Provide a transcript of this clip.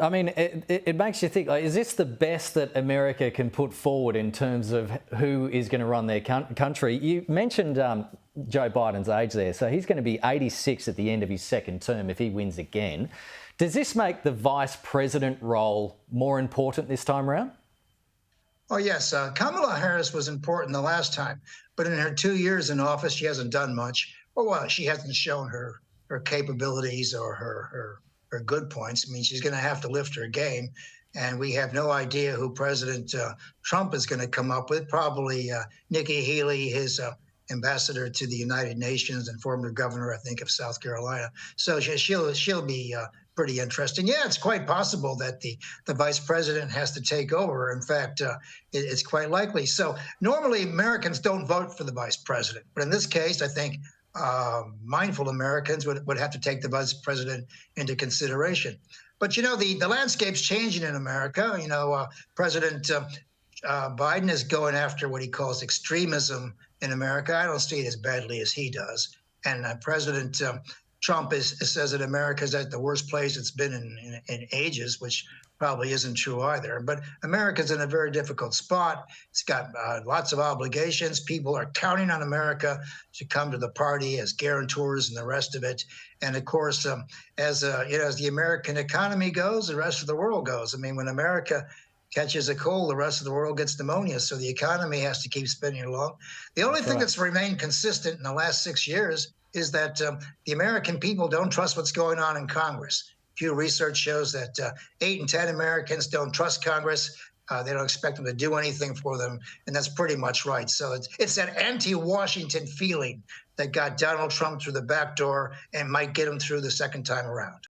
I mean, it makes you think, like, is this the best that America can put forward in terms of who is going to run their country? You mentioned Joe Biden's age there. So he's going to be 86 at the end of his second term if he wins again. Does this make the vice president role more important this time around? Oh, yes. Kamala Harris was important the last time, but in her 2 years in office, she hasn't done much. Well, she hasn't shown her capabilities or her good points. I mean, she's going to have to lift her game, and we have no idea who President Trump is going to come up with. Probably Nikki Haley, his ambassador to the United Nations and former governor, I think, of South Carolina. So she'll be pretty interesting. Yeah, it's quite possible that the vice president has to take over. In fact, it's quite likely. So normally Americans don't vote for the vice president, but in this case, I think mindful Americans would have to take the vice president into consideration. But the landscape's changing in America. President Biden is going after what he calls extremism in America. I don't see it as badly as he does. And President Trump says that America is at the worst place it's been in ages, which probably isn't true either. But America's in a very difficult spot. It's got lots of obligations. People are counting on America to come to the party as guarantors and the rest of it. And of course, as the American economy goes, the rest of the world goes. I mean, when America catches a cold, the rest of the world gets pneumonia. So the economy has to keep spinning along. The only thing that's remained consistent in the last 6 years is that the American people don't trust what's going on in Congress. Pew Research shows that 8 in 10 Americans don't trust Congress. They don't expect them to do anything for them, and that's pretty much right. So it's that anti-Washington feeling that got Donald Trump through the back door and might get him through the second time around.